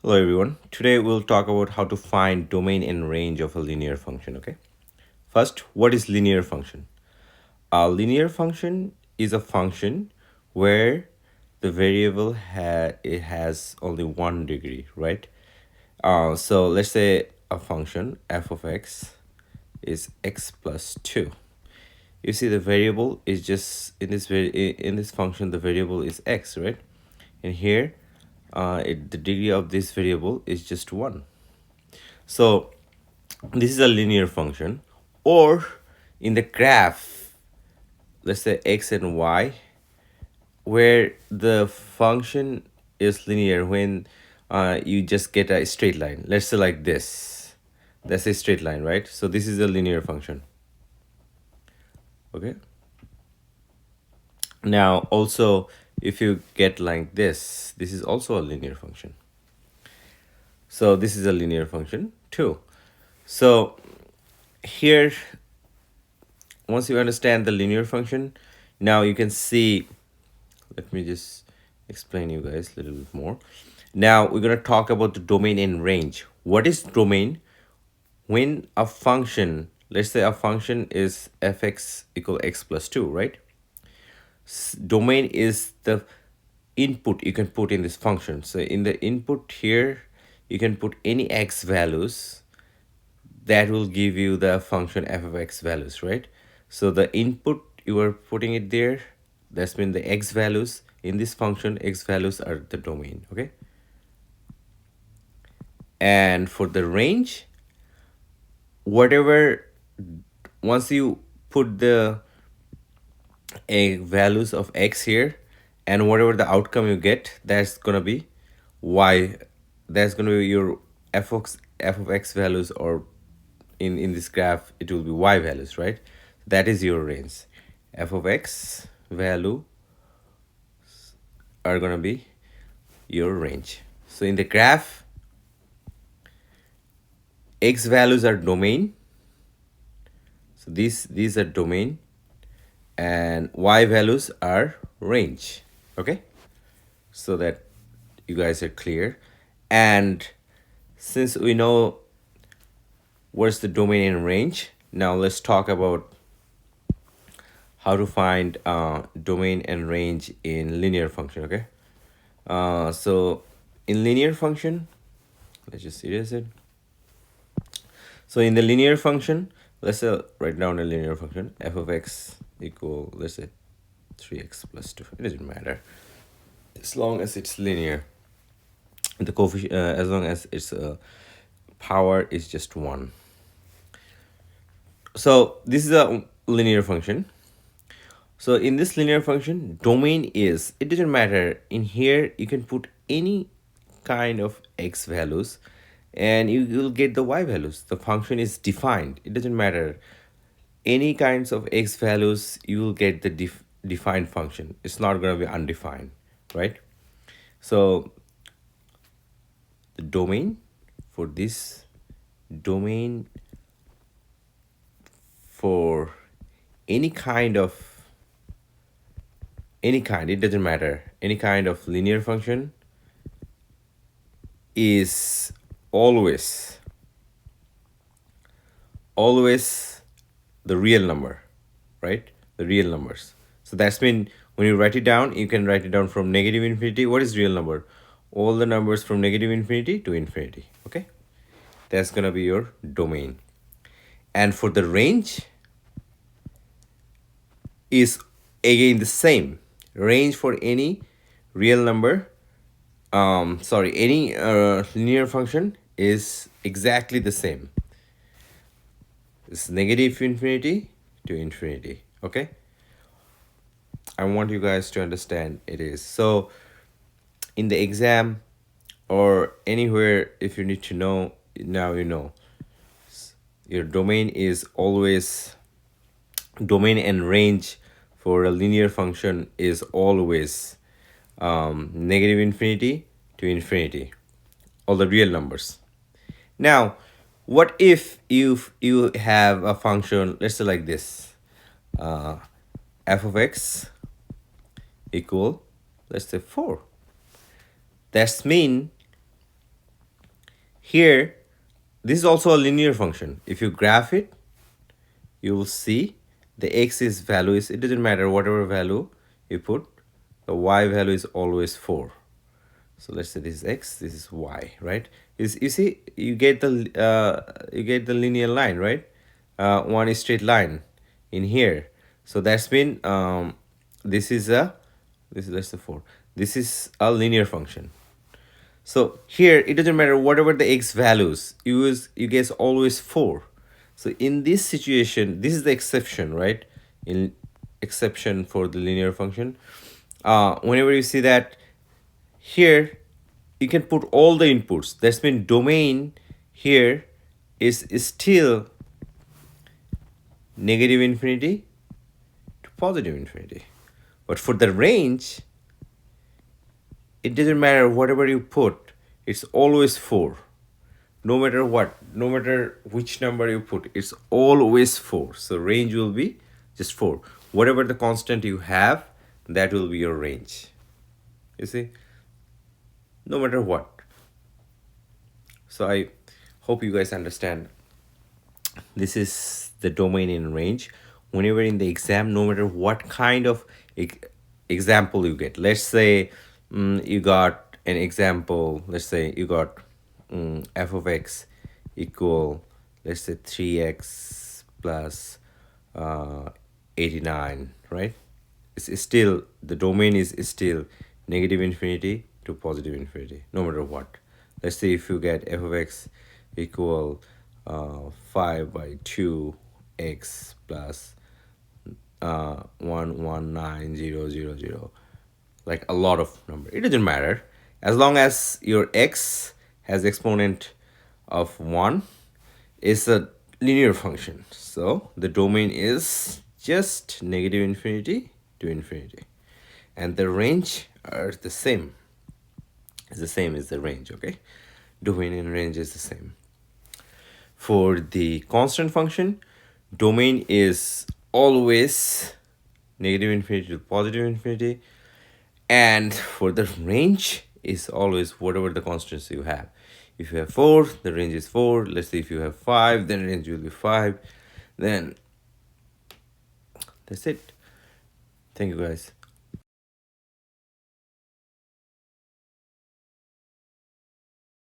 Hello everyone. Today we'll talk about how to find domain and range of a linear function, okay? First, what is linear function? A linear function is a function where the variable it has only one degree, right? So let's say a function f of x is x plus 2. You see the variable is just in this function the variable is x, right? And here the degree of this variable is just 1. So this is a linear function. Or in the graph, let's say x and y, where the function is linear when you just get a straight line. Let's say like this. That's a straight line, right? So this is a linear function. Okay. Now also, if you get like this is also a linear function. So this is a linear function too. So here, once you understand the linear function, now you can see, let me just explain you guys a little bit more. Now we're going to talk about the domain and range. What is domain? When a function, let's say a function is fx equal x plus 2, right? Domain is the input you can put in this function. So in the input here, you can put any x values that will give you the function f of x values, right? So the input you are putting it there, that's mean the x values in this function, x values are the domain, okay? And for the range, whatever, once you put the values of x here, and whatever the outcome you get, that's gonna be y, that's gonna be your f of x values, or in this graph it will be y values, right? That is your range. F of x value are gonna be your range. So in the graph, x values are domain, so these are domain, and y values are range, okay? So that you guys are clear. And since we know what's the domain and range, now let's talk about how to find domain and range in linear function, okay? So in linear function, let's just erase it. So in the linear function, let's say write down a linear function, f of x equal, let's say 3x plus 2. It doesn't matter as long as it's linear. The coefficient, as long as its power is just 1. So this is a linear function. So in this linear function, domain is, it doesn't matter. In here, you can put any kind of x values and you will get the y values. The function is defined. It doesn't matter. Any kinds of x values, you will get the defined function. It's not going to be undefined, right? So the domain for this, domain for any kind, it doesn't matter, any kind of linear function is always the real number, right? The real numbers. So that's mean when you write it down, you can write it down from negative infinity. What is real number? All the numbers from negative infinity to infinity, okay? That's gonna be your domain. And for the range is again the same. Range for any real number, any linear function is exactly the same. It's negative infinity to infinity, okay? I want you guys to understand it is. So in the exam or anywhere, if you need to know, now you know. Your domain is always, domain and range for a linear function is always negative infinity to infinity, all the real numbers. Now, what if you have a function, let's say like this, f of x equal, let's say 4. That's mean Here, this is also a linear function. If you graph it, you will see the x is value is, it doesn't matter whatever value you put, the y value is always 4. So let's say this is x, this is y, right? Is you see you get the linear line, right? One straight line in here. So that's been this is a this is let's say 4. This is a linear function. So here it doesn't matter whatever the x values you guess always 4. So in this situation, this is the exception, right? In exception for the linear function, whenever you see that here you can put all the inputs. That's mean domain here is still negative infinity to positive infinity. But for the range, it doesn't matter whatever you put, it's always 4. No matter what, no matter which number you put, it's always 4. So range will be just 4. Whatever the constant you have, that will be your range. You see? No matter what. So I hope you guys understand. This is the domain in range. Whenever in the exam, no matter what kind of example you get, let's say you got an example, let's say you got f of x equal, let's say 3x plus 89, right? It's still, the domain is still negative infinity to positive infinity, no matter what. Let's say if you get f of x equal 5 by 2x plus 119,000, like a lot of number, it doesn't matter as long as your x has exponent of 1, is a linear function. So the domain is just negative infinity to infinity, and the range are the same. It's the same as the range. Okay, domain and range is the same. For the constant function, domain is always negative infinity to positive infinity, and for the range is always whatever the constants you have. If you have 4, the range is 4. Let's say if you have 5, then range will be 5. Then that's it. Thank you guys.